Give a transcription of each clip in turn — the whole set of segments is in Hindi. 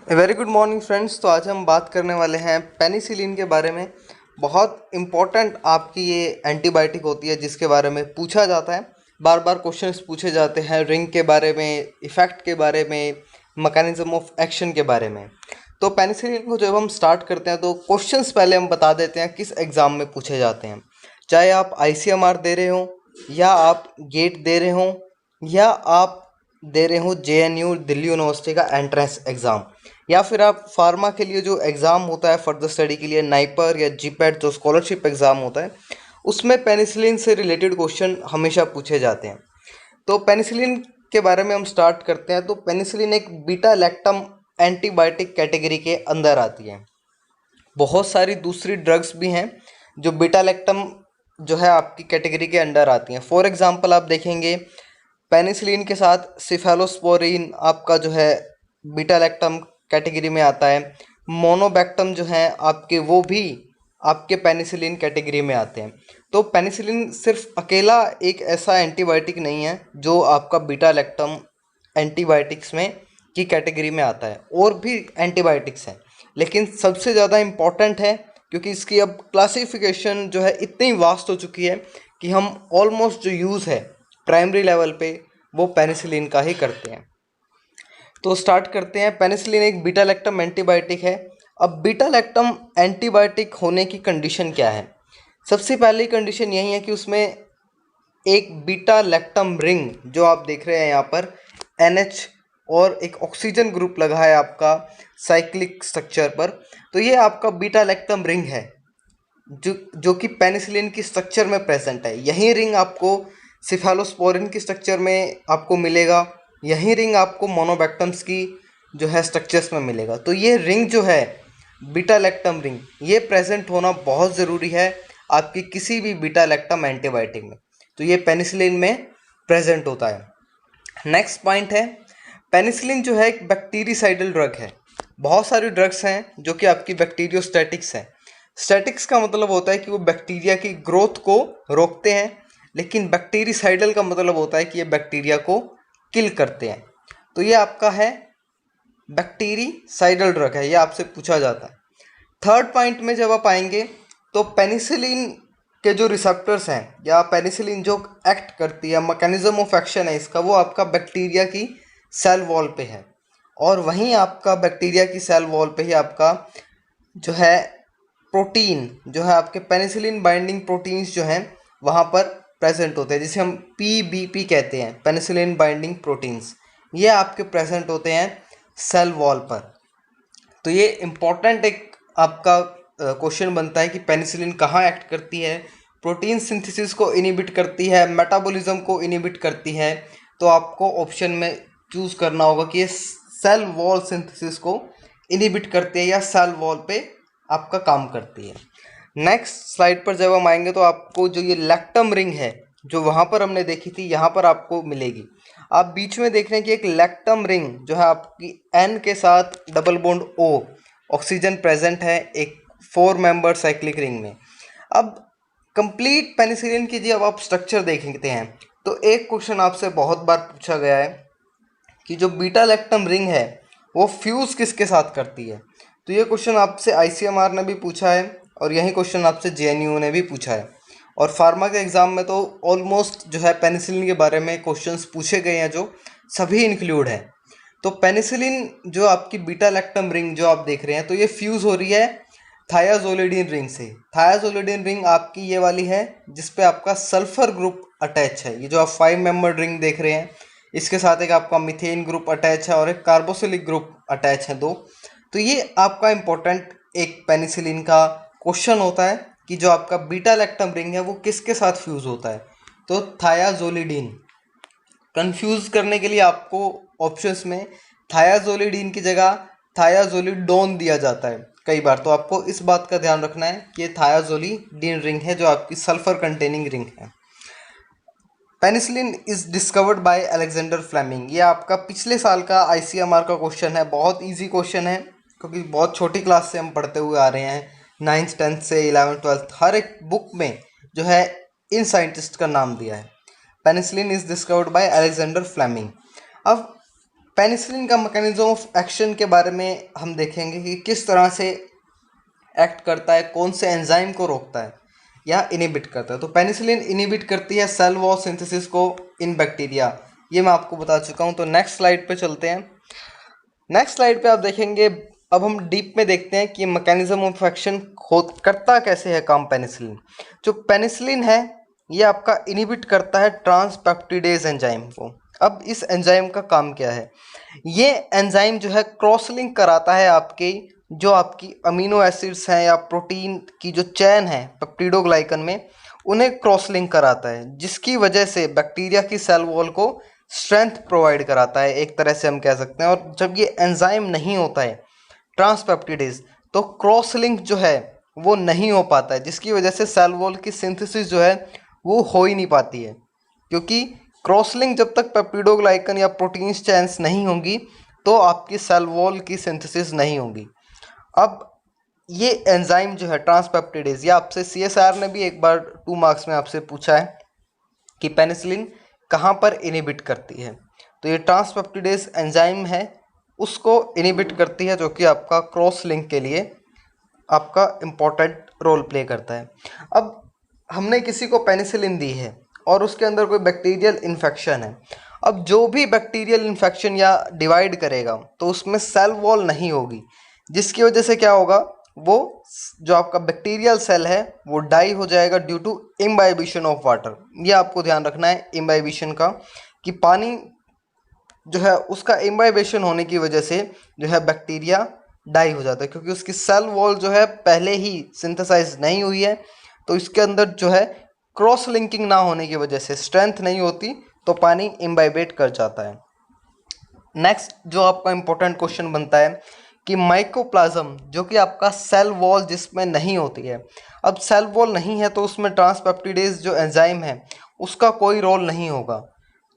Very good morning friends. तो आज हम बात करने वाले हैं पेनिसिलिन के बारे में। बहुत इम्पोर्टेंट आपकी ये एंटीबायोटिक होती है जिसके बारे में पूछा जाता है, बार बार क्वेश्चंस पूछे जाते हैं रिंग के बारे में, इफ़ेक्ट के बारे में, मैकेनिज्म ऑफ एक्शन के बारे में। तो पेनिसिलिन को जब हम स्टार्ट करते हैं तो क्वेश्चंस पहले हम बता देते हैं किस एग्ज़ाम में पूछे जाते हैं। चाहे आप ICMR दे रहे हो, या आप गेट दे रहे हो, या आप दे रहे हो JNU दिल्ली यूनिवर्सिटी का एंट्रेंस एग्ज़ाम, या फिर आप फार्मा के लिए जो एग्ज़ाम होता है फर्दर स्टडी के लिए नाइपर या जीपैट जो स्कॉलरशिप एग्ज़ाम होता है, उसमें पेनिसिलिन से रिलेटेड क्वेश्चन हमेशा पूछे जाते हैं। तो पेनिसिलिन के बारे में हम स्टार्ट करते हैं। तो पेनिसिलिन एक बीटा लैक्टम एंटीबायोटिक कैटेगरी के अंदर आती है। बहुत सारी दूसरी ड्रग्स भी हैं जो बीटा लैक्टम जो है आपकी कैटेगरी के अंडर आती हैं। फॉर एग्जांपल आप देखेंगे पेनिसिलिन के साथ सिफेलोस्पोरिन आपका जो है बीटा लैक्टम कैटेगरी में आता है। मोनोबैक्टम जो है आपके, वो भी आपके पेनिसिलिन कैटेगरी में आते हैं। तो पेनिसिलिन सिर्फ अकेला एक ऐसा एंटीबायोटिक नहीं है जो आपका बीटा लैक्टम एंटीबायोटिक्स में की कैटेगरी में आता है, और भी एंटीबायोटिक्स हैं, लेकिन सबसे ज़्यादा इम्पॉर्टेंट है क्योंकि इसकी अब क्लासिफिकेशन जो है इतनी वास्ट हो चुकी है कि हम ऑलमोस्ट जो यूज़ है प्राइमरी लेवल पे वो पेनिसिलिन का ही करते हैं। तो स्टार्ट करते हैं। पेनिसिलिन एक बीटा लैक्टम एंटीबायोटिक है। अब बीटा लैक्टम एंटीबायोटिक होने की कंडीशन क्या है? सबसे पहली कंडीशन यही है कि उसमें एक बीटा लैक्टम रिंग जो आप देख रहे हैं यहाँ पर NH और एक ऑक्सीजन ग्रुप लगा है आपका साइक्लिक स्ट्रक्चर पर, तो ये आपका बीटा लैक्टम रिंग है जो कि पेनिसिलिन की स्ट्रक्चर में प्रेजेंट है। यही रिंग आपको सिफेलोस्पोरिन की स्ट्रक्चर में आपको मिलेगा, यही रिंग आपको मोनोबैक्टम्स की जो है स्ट्रक्चर्स में मिलेगा। तो ये रिंग जो है बीटा लैक्टम रिंग, ये प्रेजेंट होना बहुत ज़रूरी है आपकी किसी भी बीटा लैक्टम एंटीबायोटिक में। तो ये पेनिसिलिन में प्रेजेंट होता है। नेक्स्ट पॉइंट है, पेनिसिलिन जो है एक बैक्टीरिसाइडल ड्रग है। बहुत सारी ड्रग्स हैं जो कि आपकी बैक्टीरियोस्टैटिक्स हैं। स्टैटिक्स का मतलब होता है कि वो बैक्टीरिया की ग्रोथ को रोकते हैं, लेकिन बैक्टीरिसाइडल का मतलब होता है कि ये बैक्टीरिया को किल करते हैं। तो ये आपका है बैक्टीरिसाइडल ड्रग है, ये आपसे पूछा जाता है। थर्ड पॉइंट में जब आप आएंगे तो पेनिसिलिन के जो रिसेप्टर्स हैं या पेनिसिलिन जो एक्ट करती है, मैकेनिज्म ऑफ एक्शन है इसका, वो आपका बैक्टीरिया की सेल वॉल पे है, और वहीं आपका बैक्टीरिया की सेल वॉल पे ही आपका जो है प्रोटीन जो है आपके पेनिसिलिन बाइंडिंग प्रोटीन्स जो हैं वहाँ पर प्रेजेंट होते हैं, जिसे हम PBP कहते हैं, पेनिसिलिन बाइंडिंग प्रोटीन्स। ये आपके प्रेजेंट होते हैं सेल वॉल पर। तो ये इम्पॉर्टेंट एक आपका क्वेश्चन बनता है कि पेनिसिलिन कहाँ एक्ट करती है, प्रोटीन सिंथेसिस को इनिबिट करती है, मेटाबॉलिज्म को इनिबिट करती है। तो आपको ऑप्शन में चूज़ करना होगा कि ये सेल वॉल सिंथेसिस को इनिबिट करती है या सेल वॉल पे आपका काम करती है। नेक्स्ट स्लाइड पर जब हम आएंगे तो आपको जो ये लैक्टम रिंग है जो वहाँ पर हमने देखी थी, यहाँ पर आपको मिलेगी। आप बीच में देख रहे हैं कि एक लैक्टम रिंग जो है आपकी N के साथ double bond O oxygen present है एक 4 मेंबर साइक्लिक रिंग में। अब कंप्लीट पेनिसिलिन की जब आप स्ट्रक्चर देखते हैं तो एक क्वेश्चन आपसे बहुत बार पूछा गया है कि जो बीटा लैक्टम रिंग है वो फ्यूज़ किसके साथ करती है। तो ये क्वेश्चन आपसे ICMR ने भी पूछा है और यही क्वेश्चन आपसे JNU ने भी पूछा है, और फार्मा के एग्ज़ाम में तो ऑलमोस्ट जो है पेनिसिलिन के बारे में क्वेश्चंस पूछे गए हैं जो सभी इंक्लूड हैं। तो पेनिसिलिन जो आपकी बीटा लैक्टम रिंग जो आप देख रहे हैं, तो ये फ्यूज़ हो रही है थायाजोलिडीन रिंग से। थायाजोलिडीन रिंग आपकी ये वाली है जिस पे आपका सल्फर ग्रुप अटैच है। ये जो आप 5 मेंबर रिंग देख रहे हैं, इसके साथ एक आपका मीथेन ग्रुप अटैच है और एक कार्बोक्सिलिक ग्रुप अटैच है, 2। तो ये आपका इम्पोर्टेंट एक पेनिसिलिन का क्वेश्चन होता है कि जो आपका बीटा लैक्टम रिंग है वो किसके साथ फ्यूज़ होता है, तो थायाजोलिडीन। कंफ्यूज करने के लिए आपको ऑप्शंस में थायाजोलिडीन की जगह थायाजोलिडोन दिया जाता है कई बार, तो आपको इस बात का ध्यान रखना है कि ये थायाजोलिडीन रिंग है जो आपकी सल्फर कंटेनिंग रिंग है। Penicillin is discovered by Alexander Fleming. ये आपका पिछले साल का ICMR का क्वेश्चन है, बहुत इजी क्वेश्चन है क्योंकि बहुत छोटी क्लास से हम पढ़ते हुए आ रहे हैं, 9th 10th से 11th 12th हर एक बुक में जो है इन साइंटिस्ट का नाम दिया है। Penicillin is discovered by Alexander Fleming. अब पेनिसिलिन का मैकेनिज्म ऑफ एक्शन के बारे में हम देखेंगे कि किस तरह से एक्ट करता है, कौन से एंजाइम को रोकता है या इनिबिट करता है। तो पेनिसिलिन इनिबिट करती है सेल वॉल सिंथेसिस को इन बैक्टीरिया, ये मैं आपको बता चुका हूँ। तो नेक्स्ट स्लाइड पे चलते हैं। नेक्स्ट स्लाइड पे आप देखेंगे, अब हम डीप में देखते हैं कि मैकेनिज्म ऑफ एक्शन करता कैसे है काम पेनिसिलिन। जो पेनिसिलिन है ये आपका इनिबिट करता है ट्रांसपेप्टिडेज एंजाइम को। अब इस एंजाइम का काम क्या है, ये एंजाइम जो है क्रॉस लिंक कराता है आपके जो आपकी अमीनो एसिड्स हैं या प्रोटीन की जो चैन है पेप्टिडोग्लाइकन में, उन्हें क्रॉस लिंक कराता है, जिसकी वजह से बैक्टीरिया की सेल वॉल को स्ट्रेंथ प्रोवाइड कराता है, एक तरह से हम कह सकते हैं। और जब ये एंजाइम नहीं होता है ट्रांसपेप्टिडेज, तो क्रॉस लिंक जो है वो नहीं हो पाता है, जिसकी वजह से सेल वॉल की सिंथेसिस जो है वो हो ही नहीं पाती है। क्योंकि क्रॉस लिंक जब तक पेप्टिडोग्लाइकन या प्रोटीन चैन्स नहीं होंगी तो आपकी सेल वॉल की सिंथेसिस नहीं होगी। अब ये एंजाइम जो है ट्रांसपेप्टिडेज, ये आपसे सीएसआर ने भी एक बार 2 मार्क्स में आपसे पूछा है कि पेनिसिलिन कहाँ पर इनिबिट करती है। तो ये ट्रांसपेप्टिडेज एंजाइम है, उसको इनिबिट करती है, जो कि आपका क्रॉस लिंक के लिए आपका इम्पोर्टेंट रोल प्ले करता है। अब हमने किसी को पेनिसिलिन दी है और उसके अंदर कोई बैक्टीरियल इन्फेक्शन है। अब जो भी बैक्टीरियल इन्फेक्शन या डिवाइड करेगा तो उसमें सेल वॉल नहीं होगी, जिसकी वजह से क्या होगा, वो जो आपका बैक्टीरियल सेल है वो डाई हो जाएगा due to imbibition of water. ये आपको ध्यान रखना है इम्बाइबिशन का, कि पानी जो है उसका इम्बाइबिशन होने की वजह से जो है बैक्टीरिया डाई हो जाता है, क्योंकि उसकी सेल वॉल जो है पहले ही सिंथेसाइज नहीं हुई है। तो इसके अंदर जो है क्रॉस लिंकिंग ना होने की वजह से स्ट्रेंथ नहीं होती, तो पानी इम्बाइबेट कर जाता है। नेक्स्ट जो आपका इंपॉर्टेंट क्वेश्चन बनता है कि माइकोप्लाज्म, जो कि आपका सेल वॉल जिसमें नहीं होती है। अब सेल वॉल नहीं है तो उसमें ट्रांसपेप्टिडेज जो एंजाइम है उसका कोई रोल नहीं होगा।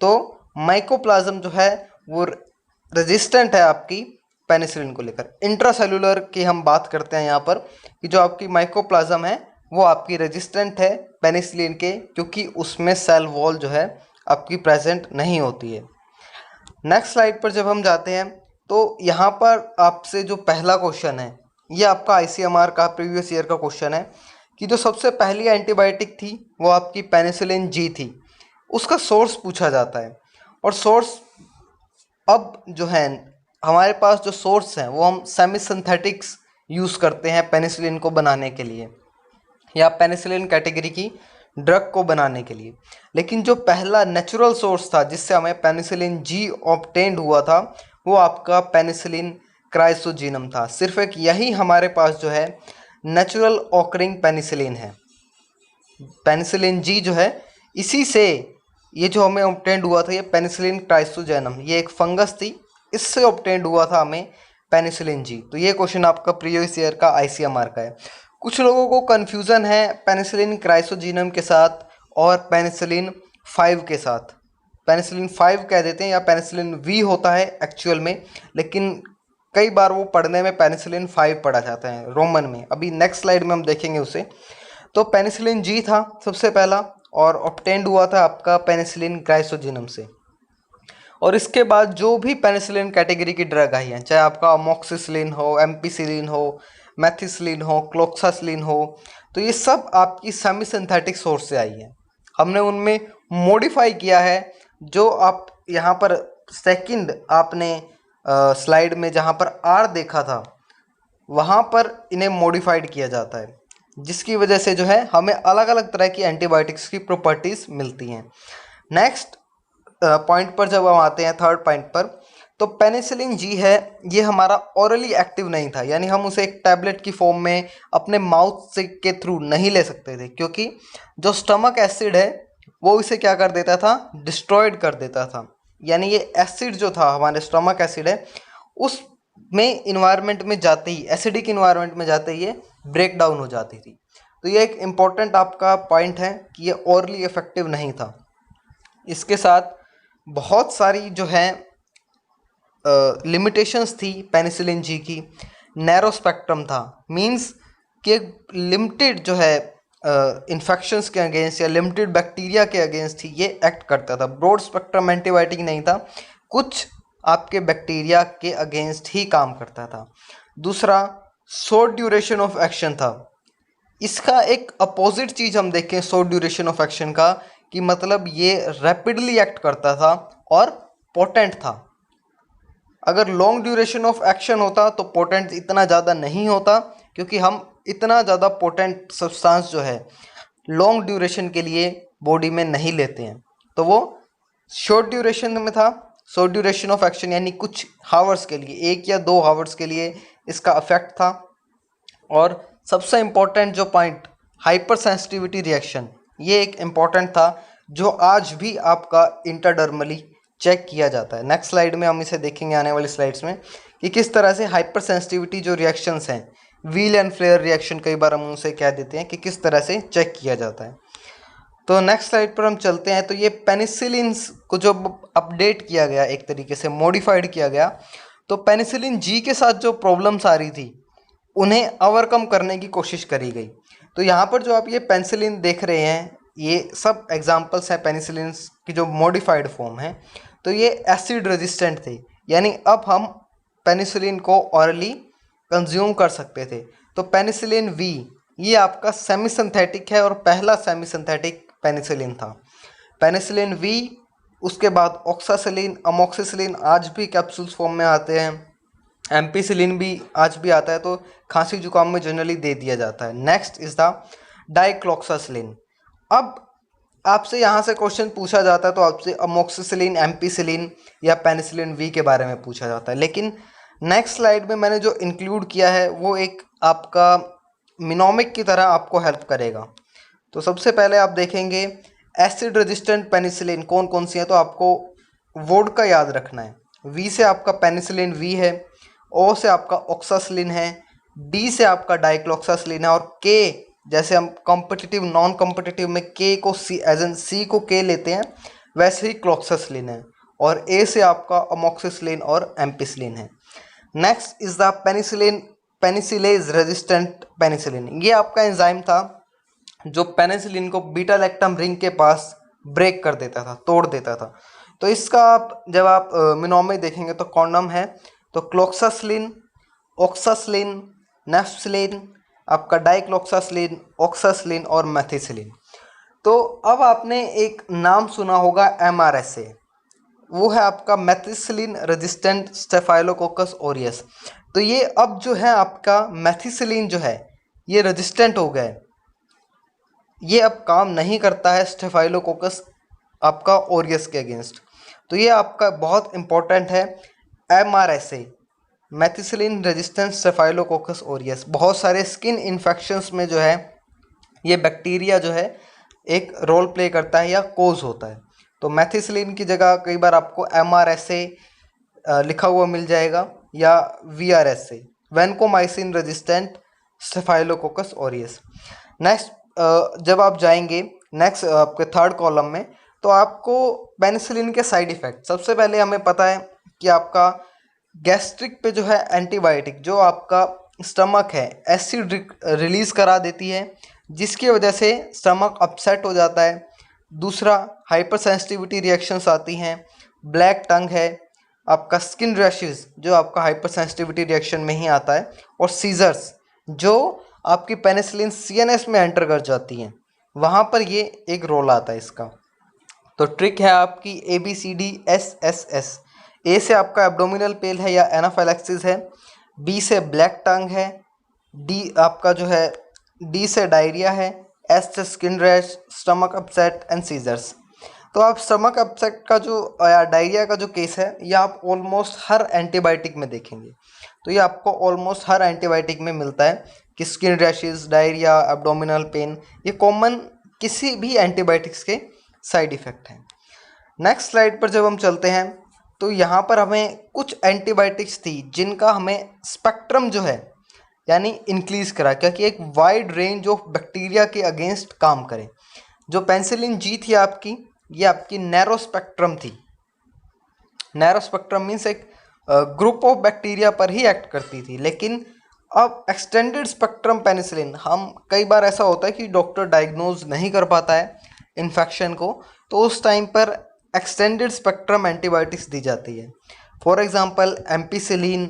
तो माइकोप्लाज्म जो है वो रेजिस्टेंट है आपकी पेनिसिलिन को लेकर। इंट्रासेल्यूलर की हम बात करते हैं यहाँ पर, कि जो आपकी माइकोप्लाज्म है वो आपकी रेजिस्टेंट है पेनिसिलिन के, क्योंकि उसमें सेल वॉल जो है आपकी प्रेजेंट नहीं होती है। नेक्स्ट स्लाइड पर जब हम जाते हैं तो यहाँ पर आपसे जो पहला क्वेश्चन है ये आपका आईसीएमआर का प्रीवियस ईयर का क्वेश्चन है, कि जो सबसे पहली एंटीबायोटिक थी वो आपकी पेनिसिलिन जी थी, उसका सोर्स पूछा जाता है। और सोर्स अब जो है हमारे पास जो सोर्स हैं वो हम सेमी सिंथेटिक्स यूज़ करते हैं पेनिसिलिन को बनाने के लिए या पेनिसिलिन कैटेगरी की ड्रग को बनाने के लिए। लेकिन जो पहला नेचुरल सोर्स था जिससे हमें पेनिसिलिन जी ऑब्टेन्ड हुआ था वो आपका पेनिसिलिन क्राइसोजीनम था। सिर्फ एक यही हमारे पास जो है नेचुरल ऑकरिंग पेनिसिलिन है। पेनिसिलिन जी जो है इसी से ये जो हमें ऑब्टेन्ड हुआ था, ये पेनिसिलिन क्राइसोजेनम, ये एक फंगस थी, इससे ऑब्टेन्ड हुआ था हमें पेनिसिलिन जी। तो ये क्वेश्चन आपका प्रीवियस ईयर का आईसीएमआर का है। कुछ लोगों को कन्फ्यूज़न है पेनिसिलिन क्राइसोजीनम के साथ और पेनिसिलिन 5 के साथ। पेनिसिलिन 5 कह देते हैं या पेनिसिलिन वी होता है एक्चुअल में, लेकिन कई बार वो पढ़ने में पेनिसिलिन 5 पढ़ा जाता है रोमन में। अभी नेक्स्ट स्लाइड में हम देखेंगे उसे। तो पेनिसिलिन जी था सबसे पहला और ऑब्टेन्ड हुआ था आपका पेनिसिलिन क्राइसोजीनम से। और इसके बाद जो भी पेनिसिलिन कैटेगरी की ड्रग आई हैं, चाहे आपका अमोक्सिसिलिन हो, एम्पिसिलिन हो, मेथिसिलिन हो, क्लोक्सासिलिन हो, तो ये सब आपकी सेमी सिंथेटिक सोर्स से आई हैं। हमने उनमें मॉडिफाई किया है। जो आप यहाँ पर सेकंड आपने स्लाइड में जहाँ पर आर देखा था वहाँ पर इन्हें मॉडिफाइड किया जाता है, जिसकी वजह से जो है हमें अलग अलग तरह की एंटीबायोटिक्स की प्रॉपर्टीज़ मिलती हैं। नेक्स्ट पॉइंट पर जब हम आते हैं, थर्ड पॉइंट पर, तो पेनिसिलिन जी है ये हमारा ओरली एक्टिव नहीं था, यानी हम उसे एक टैबलेट की फॉर्म में अपने माउथ से के थ्रू नहीं ले सकते थे, क्योंकि जो स्टमक एसिड है वो इसे क्या कर देता था, डिस्ट्रॉयड कर देता था। यानी ये एसिड जो था हमारे स्टमक एसिड है उसमें इन्वायरमेंट में जाते ही, एसिडिक इन्वायरमेंट में जाते ही ये ब्रेक डाउन हो जाती थी। तो ये एक इम्पॉर्टेंट आपका पॉइंट है कि ये ओरली इफेक्टिव नहीं था। इसके साथ बहुत सारी जो है लिमिटेशंस थी पेनिसिलिन जी की। नैरो स्पेक्ट्रम था, मींस कि लिमिटेड जो है इन्फेक्शंस के अगेंस्ट या लिमिटेड बैक्टीरिया के अगेंस्ट ही ये एक्ट करता था। ब्रॉड स्पेक्ट्रम एंटीबायोटिक नहीं था। कुछ आपके बैक्टीरिया के अगेंस्ट ही काम करता था। दूसरा, शॉर्ट ड्यूरेशन ऑफ एक्शन था। इसका एक अपोजिट चीज़ हम देखें शॉर्ट ड्यूरेशन ऑफ एक्शन का, कि मतलब ये रैपिडली एक्ट करता था और पोटेंट था। अगर लॉन्ग ड्यूरेशन ऑफ एक्शन होता तो पोटेंट इतना ज़्यादा नहीं होता, क्योंकि हम इतना ज़्यादा पोटेंट सब्सटेंस जो है लॉन्ग ड्यूरेशन के लिए बॉडी में नहीं लेते हैं। तो वो शॉर्ट ड्यूरेशन में था। शॉर्ट ड्यूरेशन ऑफ एक्शन यानी कुछ हावर्स के लिए, 1 या 2 हावर्स के लिए इसका इफेक्ट था। और सबसे इम्पोर्टेंट जो पॉइंट, हाइपर सेंसिटिविटी रिएक्शन, ये एक इम्पॉर्टेंट था जो आज भी आपका इंटरडर्मली चेक किया जाता है। नेक्स्ट स्लाइड में हम इसे देखेंगे आने वाली स्लाइड्स में कि किस तरह से हाइपर सेंसिटिविटी जो रिएक्शंस हैं, व्हील एंड फ्लेयर रिएक्शन कई बार हम उसे कह देते हैं, कि किस तरह से चेक किया जाता है। तो नेक्स्ट स्लाइड पर हम चलते हैं। तो ये पेनिसिलिन को जो अपडेट किया गया, एक तरीके से मॉडिफाइड किया गया, तो पेनिसिलिन जी के साथ जो प्रॉब्लम्स आ रही थी उन्हें ओवरकम करने की कोशिश करी गई। तो यहाँ पर जो आप ये पेनिसिलिन देख रहे हैं, ये सब एग्जांपल्स हैं पेनिसिलिन की जो मॉडिफाइड फॉर्म है। तो ये एसिड रेजिस्टेंट थे, यानी अब हम पेनिसिलिन को ऑरली कंज्यूम कर सकते थे। तो पेनिसिलिन वी ये आपका सेमी सिंथेटिक है और पहला सेमी सिंथेटिक पेनिसिलिन था। पेनिसिलिन वी, उसके बाद ऑक्सासिलिन, अमोक्सिसिलिन आज भी कैप्सूल्स फॉर्म में आते हैं, एम्पिसिलिन भी आज भी आता है, तो खांसी जुकाम में जनरली दे दिया जाता है। Next is the डाइक्लोक्सासिलिन। अब आपसे यहाँ से क्वेश्चन पूछा जाता है तो आपसे अमोक्सिसिलिन, एम्पिसिलिन या पेनिसिलिन वी के बारे में पूछा जाता है, लेकिन नेक्स्ट स्लाइड में मैंने जो इंक्लूड किया है वो एक आपका मिनोमिक की तरह आपको हेल्प करेगा। तो सबसे पहले आप देखेंगे एसिड रेजिस्टेंट पेनिसिलिन कौन कौन सी है, तो आपको वोडका याद रखना है। वी से आपका पेनिसिलिन वी है, ओ से आपका ऑक्सासिलिन है, डी से आपका डाइक्लोक्सासिलिन है, और के जैसे हम कॉम्पिटिटिव नॉन कॉम्पिटिटिव में के को सी एज एन सी को के लेते हैं, वैसे ही क्लोक्सासिलिन है, और ए से आपका अमोक्सिसिलिन और एम्पिसिलिन है। Next is the penicillin penicillinase resistant penicillin. ये आपका एंजाइम था जो पेनिसिलिन को बीटा लैक्टम रिंग के पास ब्रेक कर देता था, तोड़ देता था। तो इसका आप जब आप मिनोमिक देखेंगे तो कॉन्डम है, तो क्लोक्सासिलिन, ऑक्सासिलिन, नेफ्सिलिन, आपका डाइक्लोक्सासिलिन, ऑक्सासिलिन और मेथिसिलिन। तो अब आपने एक नाम सुना होगा MRSA, वो है आपका मेथिसिलिन रेजिस्टेंट स्टेफाइलोकोकस ऑरियस। तो ये अब जो है आपका मेथिसिलिन जो है ये रेजिस्टेंट हो गया है, ये अब काम नहीं करता है स्टेफाइलोकोकस आपका ऑरियस के अगेंस्ट। तो ये आपका बहुत इंपॉर्टेंट है MRSA, methicillin resistant staphylococcus aureus. बहुत सारे स्किन इन्फेक्शंस में जो है ये बैक्टीरिया जो है एक रोल प्ले करता है या कोज होता है। तो मेथिसिलिन की जगह कई बार आपको MRSA लिखा हुआ मिल जाएगा या VRSA, vancomycin resistant staphylococcus aureus. Next जब आप जाएंगे नेक्स्ट आपके थर्ड कॉलम में, तो आपको पेनिसिलिन के साइड इफ़ेक्ट, सबसे पहले हमें पता है कि आपका गैस्ट्रिक पे जो है एंटीबायोटिक, जो आपका स्टमक है एसिड रिलीज़ करा देती है, जिसकी वजह से स्टमक अपसेट हो जाता है। दूसरा, हाइपर सेंसिटिविटी रिएक्शंस आती हैं, ब्लैक टंग है, आपका स्किन रैशेस जो आपका हाइपर सेंसिटिविटी रिएक्शन में ही आता है, और सीजर्स जो आपकी पेनिसिलिन CNS में एंटर कर जाती हैं, वहाँ पर ये एक रोल आता है इसका। तो ट्रिक है आपकी ABCDSSS। ए से आपका एब्डोमिनल पेल है या एनाफाइलैक्सिस है, बी से ब्लैक टंग है, डी आपका जो है डी से डायरिया है, एस से skin rash, stomach upset and seizures. तो आप स्टमक अपसेट का जो या डायरिया का जो केस है ये आप ऑलमोस्ट हर एंटीबायोटिक में देखेंगे। तो ये आपको ऑलमोस्ट हर एंटीबायोटिक में मिलता है कि skin rashes, diarrhoea, abdominal pain, ये कॉमन किसी भी एंटीबायोटिक्स के साइड इफ़ेक्ट हैं। नेक्स्ट स्लाइड पर जब हम चलते हैं तो यहाँ पर हमें कुछ एंटीबायोटिक्स थी जिनका हमें स्पेक्ट्रम जो है यानी इंक्रीज करा, क्योंकि एक वाइड रेंज ऑफ बैक्टीरिया के अगेंस्ट काम करें। जो पेनिसिलिन जी थी आपकी, ये आपकी नैरो स्पेक्ट्रम थी। नैरो स्पेक्ट्रम मीन्स एक ग्रुप ऑफ बैक्टीरिया पर ही एक्ट करती थी, लेकिन अब एक्सटेंडेड स्पेक्ट्रम पेनिसिलिन, हम कई बार ऐसा होता है कि डॉक्टर डायग्नोज नहीं कर पाता है इन्फेक्शन को, तो उस टाइम पर एक्सटेंडेड स्पेक्ट्रम एंटीबायोटिक्स दी जाती है। फॉर एग्जांपल एम्पिसिलिन,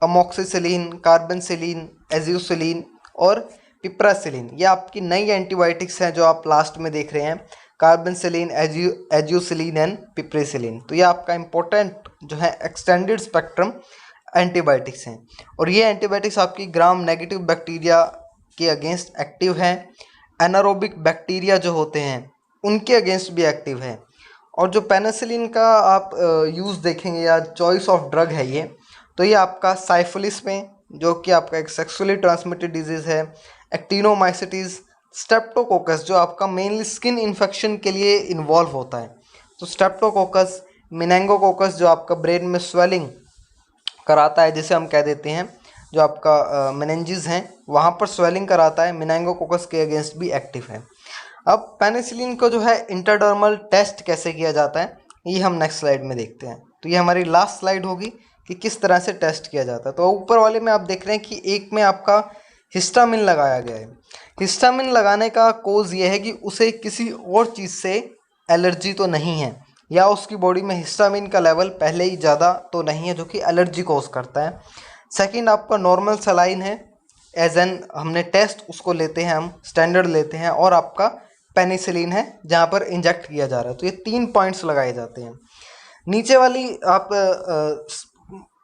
अमोक्सिसिलिन, कार्बेंसिलिन, एजियोसिलिन और पिप्रासिलिन। ये आपकी नई एंटीबायोटिक्स हैं जो आप लास्ट में देख रहे हैं, कार्बेंसिलिन, एजियोसिलिन एंड पिप्रासिलिन। तो ये आपका इंपॉर्टेंट जो है एक्सटेंडेड स्पेक्ट्रम एंटीबायोटिक्स हैं, और ये एंटीबायोटिक्स आपकी ग्राम नेगेटिव बैक्टीरिया के अगेंस्ट एक्टिव हैं, एनारोबिक बैक्टीरिया जो होते हैं उनके अगेंस्ट भी एक्टिव है। और जो पेनिसिलिन का आप यूज़ देखेंगे या चॉइस ऑफ ड्रग है ये, तो ये आपका साइफिलिस में, जो कि आपका एक सेक्सुअली ट्रांसमिटेड डिजीज़ है, एक्टिनोमाइसिटीज़, स्ट्रेप्टोकोकस जो आपका मेनली स्किन इन्फेक्शन के लिए इन्वॉल्व होता है, तो स्ट्रेप्टोकोकस, मेनिंगोकोकस जो आपका ब्रेन में स्वेलिंग कराता है, जिसे हम कह देते हैं जो आपका मेनिंजेस हैं वहाँ पर स्वेलिंग कराता है, मेनिंगोकोकस के अगेंस्ट भी एक्टिव है। अब पेनिसिलिन को जो है इंटरडर्मल टेस्ट कैसे किया जाता है, ये हम नेक्स्ट स्लाइड में देखते हैं। तो ये हमारी लास्ट स्लाइड होगी कि किस तरह से टेस्ट किया जाता है। तो ऊपर वाले में आप देख रहे हैं कि एक में आपका हिस्टामिन लगाया गया है। हिस्टामिन लगाने का कोज ये है कि उसे किसी और चीज़ से एलर्जी तो नहीं है, या उसकी बॉडी में हिस्टामिन का लेवल पहले ही ज़्यादा तो नहीं है जो कि एलर्जी कॉज करता है। सेकंड आपका नॉर्मल सलाइन है, एज एन हमने टेस्ट उसको लेते हैं, हम स्टैंडर्ड लेते हैं, और आपका पेनिसिलिन है जहाँ पर इंजेक्ट किया जा रहा है। तो ये 3 पॉइंट्स लगाए जाते हैं। नीचे वाली आप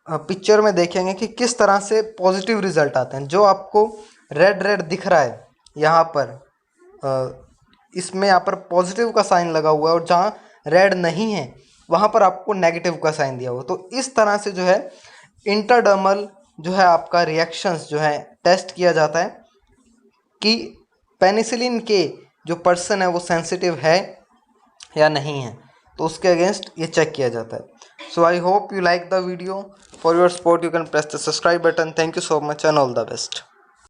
पिक्चर में देखेंगे कि किस तरह से पॉजिटिव रिजल्ट आते हैं। जो आपको रेड रेड दिख रहा है यहाँ पर, इसमें यहाँ पर पॉजिटिव का साइन लगा हुआ है, और जहाँ रेड नहीं है वहाँ पर आपको नेगेटिव का साइन दिया हुआ। तो इस तरह से जो है इंटरडर्मल जो है आपका रिएक्शंस जो है टेस्ट किया जाता है कि पेनिसिलिन के जो पर्सन है वो सेंसिटिव है या नहीं है, तो उसके अगेंस्ट ये चेक किया जाता है। So I hope you like the video. For your support you can press the subscribe button. Thank you so much and all the best.